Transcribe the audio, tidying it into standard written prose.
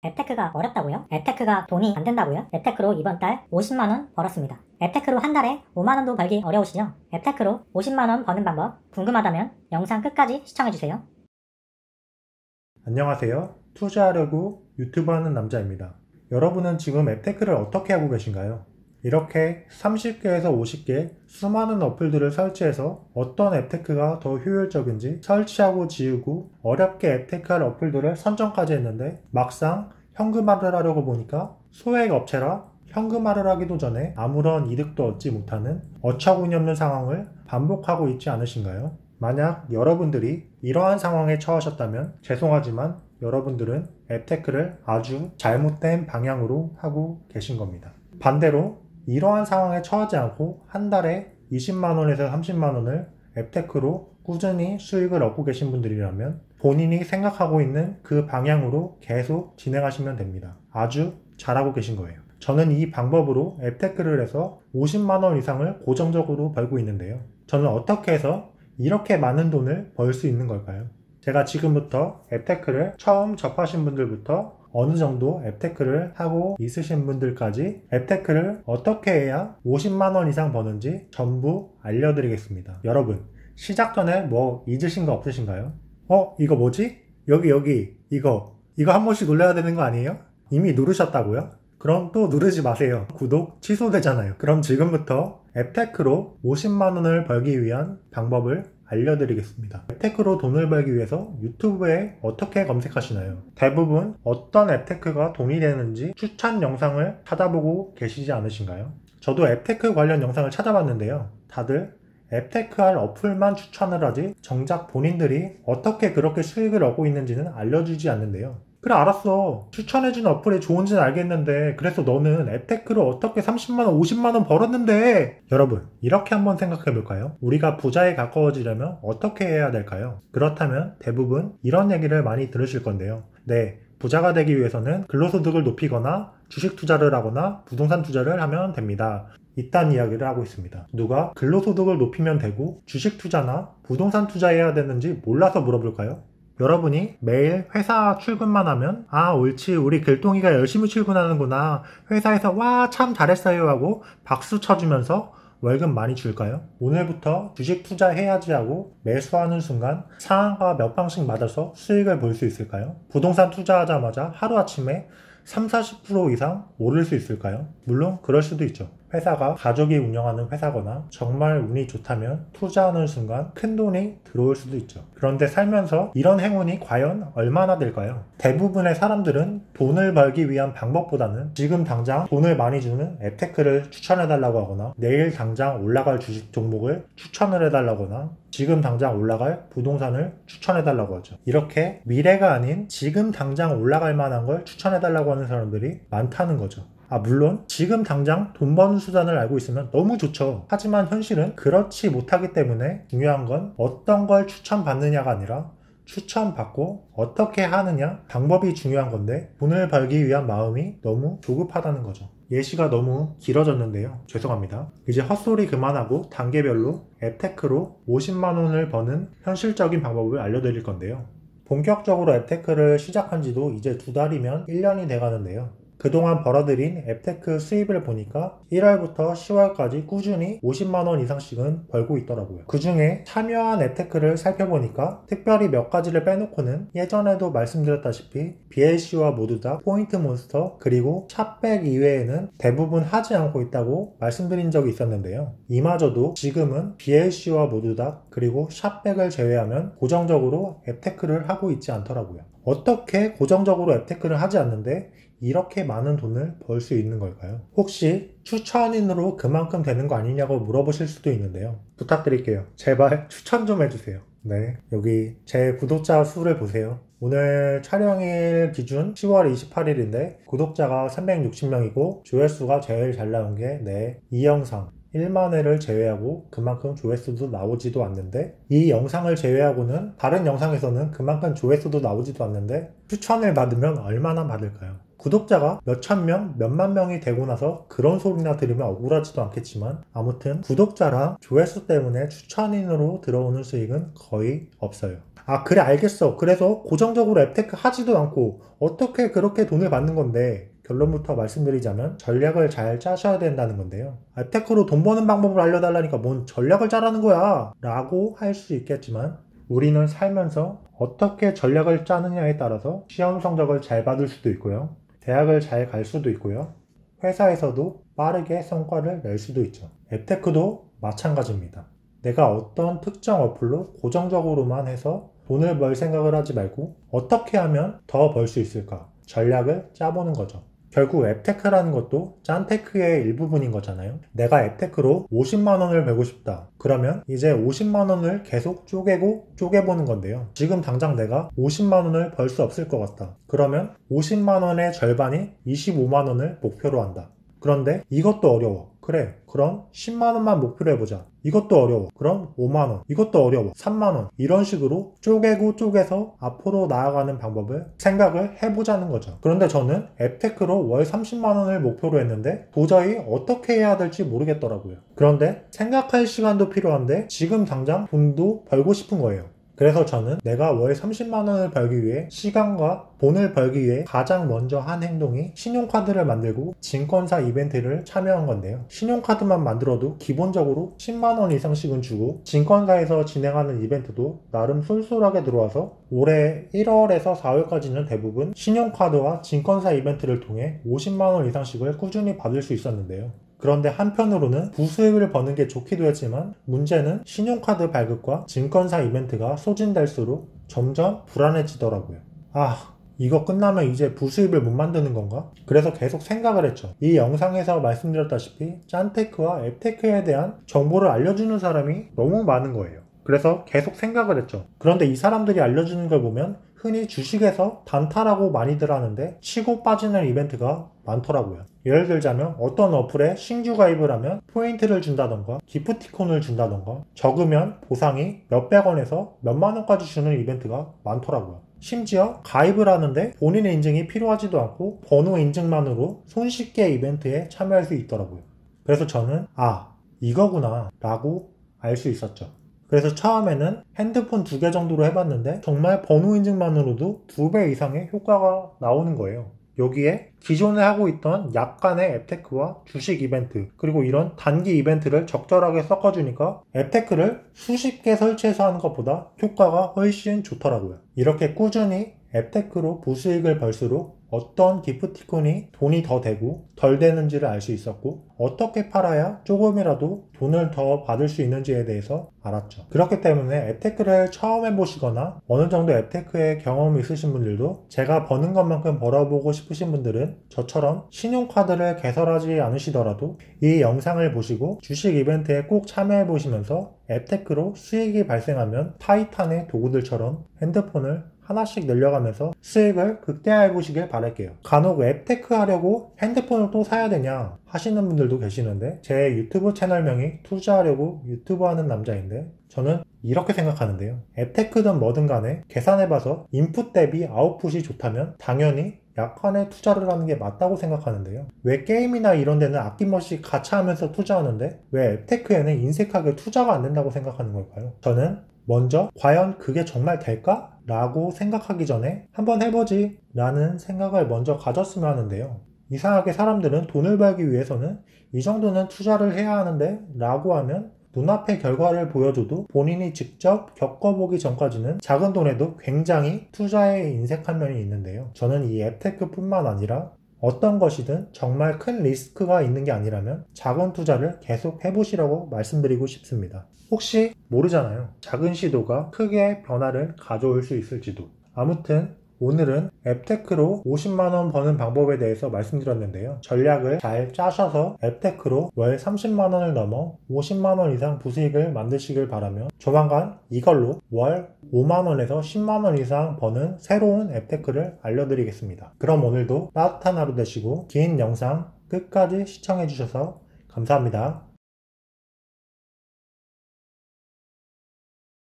앱테크가 어렵다고요? 앱테크가 돈이 안 된다고요? 앱테크로 이번 달 50만원 벌었습니다. 앱테크로 한 달에 5만원도 벌기 어려우시죠? 앱테크로 50만원 버는 방법 궁금하다면 영상 끝까지 시청해주세요. 안녕하세요. 투자하려고 유튜브 하는 남자입니다. 여러분은 지금 앱테크를 어떻게 하고 계신가요? 이렇게 30개에서 50개 수많은 어플들을 설치해서 어떤 앱테크가 더 효율적인지 설치하고 지우고 어렵게 앱테크할 어플들을 선정까지 했는데 막상 현금화를 하려고 보니까 소액 업체라 현금화를 하기도 전에 아무런 이득도 얻지 못하는 어처구니없는 상황을 반복하고 있지 않으신가요? 만약 여러분들이 이러한 상황에 처하셨다면 죄송하지만 여러분들은 앱테크를 아주 잘못된 방향으로 하고 계신 겁니다. 반대로 이러한 상황에 처하지 않고 한 달에 20만원에서 30만원을 앱테크로 꾸준히 수익을 얻고 계신 분들이라면 본인이 생각하고 있는 그 방향으로 계속 진행하시면 됩니다. 아주 잘하고 계신 거예요. 저는 이 방법으로 앱테크를 해서 50만원 이상을 고정적으로 벌고 있는데요. 저는 어떻게 해서 이렇게 많은 돈을 벌 수 있는 걸까요? 제가 지금부터 앱테크를 처음 접하신 분들부터 어느 정도 앱테크를 하고 있으신 분들까지 앱테크를 어떻게 해야 50만원 이상 버는지 전부 알려드리겠습니다. 여러분, 시작 전에 뭐 잊으신 거 없으신가요? 이거 뭐지? 여기 이거 한 번씩 눌러야 되는 거 아니에요? 이미 누르셨다고요? 그럼 또 누르지 마세요. 구독 취소되잖아요. 그럼 지금부터 앱테크로 50만원을 벌기 위한 방법을 알려드리겠습니다. 앱테크로 돈을 벌기 위해서 유튜브에 어떻게 검색하시나요? 대부분 어떤 앱테크가 돈이 되는지 추천 영상을 찾아보고 계시지 않으신가요? 저도 앱테크 관련 영상을 찾아봤는데요. 다들 앱테크 할 어플만 추천을 하지 정작 본인들이 어떻게 그렇게 수익을 얻고 있는지는 알려주지 않는데요. 그래, 알았어. 추천해준 어플이 좋은지는 알겠는데 그래서 너는 앱테크로 어떻게 30만원, 50만원 벌었는데? 여러분, 이렇게 한번 생각해볼까요? 우리가 부자에 가까워지려면 어떻게 해야 될까요? 그렇다면 대부분 이런 얘기를 많이 들으실 건데요. 네, 부자가 되기 위해서는 근로소득을 높이거나 주식 투자를 하거나 부동산 투자를 하면 됩니다. 이딴 이야기를 하고 있습니다. 누가 근로소득을 높이면 되고 주식 투자나 부동산 투자해야 되는지 몰라서 물어볼까요? 여러분이 매일 회사 출근만 하면 옳지, 우리 글동이가 열심히 출근하는구나, 회사에서 와 참 잘했어요 하고 박수 쳐주면서 월급 많이 줄까요? 오늘부터 주식 투자해야지 하고 매수하는 순간 상한가 몇 방씩 맞아서 수익을 볼 수 있을까요? 부동산 투자하자마자 하루아침에 30-40% 이상 오를 수 있을까요? 물론 그럴 수도 있죠. 회사가 가족이 운영하는 회사거나 정말 운이 좋다면 투자하는 순간 큰 돈이 들어올 수도 있죠. 그런데 살면서 이런 행운이 과연 얼마나 될까요? 대부분의 사람들은 돈을 벌기 위한 방법보다는 지금 당장 돈을 많이 주는 앱테크를 추천해달라고 하거나 내일 당장 올라갈 주식 종목을 추천을 해달라거나 지금 당장 올라갈 부동산을 추천해달라고 하죠. 이렇게 미래가 아닌 지금 당장 올라갈 만한 걸 추천해달라고 하는 사람들이 많다는 거죠. 물론 지금 당장 돈 버는 수단을 알고 있으면 너무 좋죠. 하지만 현실은 그렇지 못하기 때문에 중요한 건 어떤 걸 추천받느냐가 아니라 추천받고 어떻게 하느냐, 방법이 중요한 건데 돈을 벌기 위한 마음이 너무 조급하다는 거죠. 예시가 너무 길어졌는데요. 죄송합니다. 이제 헛소리 그만하고 단계별로 앱테크로 50만원을 버는 현실적인 방법을 알려드릴 건데요. 본격적으로 앱테크를 시작한 지도 이제 2달이면 1년이 돼가는데요. 그동안 벌어들인 앱테크 수입을 보니까 1월부터 10월까지 꾸준히 50만원 이상씩은 벌고 있더라고요. 그 중에 참여한 앱테크를 살펴보니까 특별히 몇 가지를 빼놓고는 예전에도 말씀드렸다시피 BLC와 모두닥, 포인트몬스터, 그리고 샷백 이외에는 대부분 하지 않고 있다고 말씀드린 적이 있었는데요. 이마저도 지금은 BLC와 모두닥, 그리고 샷백을 제외하면 고정적으로 앱테크를 하고 있지 않더라고요. 어떻게 고정적으로 앱테크를 하지 않는데 이렇게 많은 돈을 벌 수 있는 걸까요? 혹시 추천인으로 그만큼 되는 거 아니냐고 물어보실 수도 있는데요. 부탁드릴게요. 제발 추천 좀 해주세요. 네, 여기 제 구독자 수를 보세요. 오늘 촬영일 기준 10월 28일인데 구독자가 360명이고 조회수가 제일 잘 나온 게 이 영상 1만회를 제외하고 그만큼 조회수도 나오지도 않는데, 이 영상을 제외하고는 다른 영상에서는 그만큼 조회수도 나오지도 않는데 추천을 받으면 얼마나 받을까요? 구독자가 몇천 명, 몇만 명이 되고 나서 그런 소리나 들으면 억울하지도 않겠지만 아무튼 구독자랑 조회수 때문에 추천인으로 들어오는 수익은 거의 없어요. 아, 그래, 알겠어. 그래서 고정적으로 앱테크 하지도 않고 어떻게 그렇게 돈을 받는 건데, 결론부터 말씀드리자면 전략을 잘 짜셔야 된다는 건데요. 앱테크로 돈 버는 방법을 알려달라니까 뭔 전략을 짜라는 거야 라고 할 수 있겠지만, 우리는 살면서 어떻게 전략을 짜느냐에 따라서 시험 성적을 잘 받을 수도 있고요. 대학을 잘 갈 수도 있고요. 회사에서도 빠르게 성과를 낼 수도 있죠. 앱테크도 마찬가지입니다. 내가 어떤 특정 어플로 고정적으로만 해서 돈을 벌 생각을 하지 말고 어떻게 하면 더 벌 수 있을까? 전략을 짜보는 거죠. 결국 앱테크라는 것도 짠테크의 일부분인 거잖아요. 내가 앱테크로 50만 원을 벌고 싶다. 그러면 이제 50만 원을 계속 쪼개보는 건데요. 지금 당장 내가 50만 원을 벌 수 없을 것 같다. 그러면 50만 원의 절반이 25만 원을 목표로 한다. 그런데 이것도 어려워. 그래, 그럼 10만 원만 목표로 해보자. 이것도 어려워. 그럼 5만 원. 이것도 어려워. 3만 원. 이런 식으로 쪼개서 앞으로 나아가는 방법을 생각을 해보자는 거죠. 그런데 저는 앱테크로 월 30만 원을 목표로 했는데 도저히 어떻게 해야 될지 모르겠더라고요. 그런데 생각할 시간도 필요한데 지금 당장 돈도 벌고 싶은 거예요. 그래서 저는 내가 월 30만 원을 벌기 위해 시간과 돈을 벌기 위해 가장 먼저 한 행동이 신용카드를 만들고 증권사 이벤트를 참여한 건데요. 신용카드만 만들어도 기본적으로 10만 원 이상씩은 주고 증권사에서 진행하는 이벤트도 나름 쏠쏠하게 들어와서 올해 1월에서 4월까지는 대부분 신용카드와 증권사 이벤트를 통해 50만 원 이상씩을 꾸준히 받을 수 있었는데요. 그런데 한편으로는 부수익을 버는 게 좋기도 했지만 문제는 신용카드 발급과 증권사 이벤트가 소진될수록 점점 불안해지더라고요. 아, 이거 끝나면 이제 부수입을 못 만드는 건가? 그래서 계속 생각을 했죠. 이 영상에서 말씀드렸다시피 짠테크와 앱테크에 대한 정보를 알려주는 사람이 너무 많은 거예요. 그래서 계속 생각을 했죠. 그런데 이 사람들이 알려주는 걸 보면 흔히 주식에서 단타라고 많이들 하는데 치고 빠지는 이벤트가 많더라고요. 예를 들자면 어떤 어플에 신규 가입을 하면 포인트를 준다던가 기프티콘을 준다던가 적으면 보상이 몇백 원에서 몇만 원까지 주는 이벤트가 많더라고요. 심지어 가입을 하는데 본인의 인증이 필요하지도 않고 번호 인증만으로 손쉽게 이벤트에 참여할 수 있더라고요. 그래서 저는 이거구나 라고 알 수 있었죠. 그래서 처음에는 핸드폰 2개 정도로 해봤는데 정말 번호 인증만으로도 2배 이상의 효과가 나오는 거예요. 여기에 기존에 하고 있던 약간의 앱테크와 주식 이벤트 그리고 이런 단기 이벤트를 적절하게 섞어주니까 앱테크를 수십 개 설치해서 하는 것보다 효과가 훨씬 좋더라고요. 이렇게 꾸준히 앱테크로 부수익을 벌수록 어떤 기프티콘이 돈이 더 되고 덜 되는지를 알 수 있었고 어떻게 팔아야 조금이라도 돈을 더 받을 수 있는지에 대해서 알았죠. 그렇기 때문에 앱테크를 처음 해보시거나 어느 정도 앱테크에 경험이 있으신 분들도 제가 버는 것만큼 벌어보고 싶으신 분들은 저처럼 신용카드를 개설하지 않으시더라도 이 영상을 보시고 주식 이벤트에 꼭 참여해 보시면서 앱테크로 수익이 발생하면 타이탄의 도구들처럼 핸드폰을 하나씩 늘려가면서 수익을 극대화해 보시길 바랄게요. 간혹 앱테크 하려고 핸드폰을 또 사야 되냐 하시는 분들도 계시는데 제 유튜브 채널명이 투자하려고 유튜브 하는 남자인데 저는 이렇게 생각하는데요. 앱테크든 뭐든 간에 계산해봐서 인풋 대비 아웃풋이 좋다면 당연히 약간의 투자를 하는 게 맞다고 생각하는데요. 왜 게임이나 이런 데는 아낌없이 가차하면서 투자하는데 왜 앱테크에는 인색하게 투자가 안 된다고 생각하는 걸까요? 저는 먼저 과연 그게 정말 될까? 라고 생각하기 전에 한번 해보지 라는 생각을 먼저 가졌으면 하는데요. 이상하게 사람들은 돈을 벌기 위해서는 이 정도는 투자를 해야 하는데 라고 하면 눈앞의 결과를 보여줘도 본인이 직접 겪어보기 전까지는 작은 돈에도 굉장히 투자에 인색한 면이 있는데요. 저는 이 앱테크 뿐만 아니라 어떤 것이든 정말 큰 리스크가 있는 게 아니라면 작은 투자를 계속 해보시라고 말씀드리고 싶습니다. 혹시 모르잖아요. 작은 시도가 크게 변화를 가져올 수 있을지도. 아무튼 오늘은 앱테크로 50만원 버는 방법에 대해서 말씀드렸는데요. 전략을 잘 짜셔서 앱테크로 월 30만원을 넘어 50만원 이상 부수익을 만드시길 바라며 조만간 이걸로 월 5만원에서 10만원 이상 버는 새로운 앱테크를 알려드리겠습니다. 그럼 오늘도 따뜻한 하루 되시고 긴 영상 끝까지 시청해주셔서 감사합니다.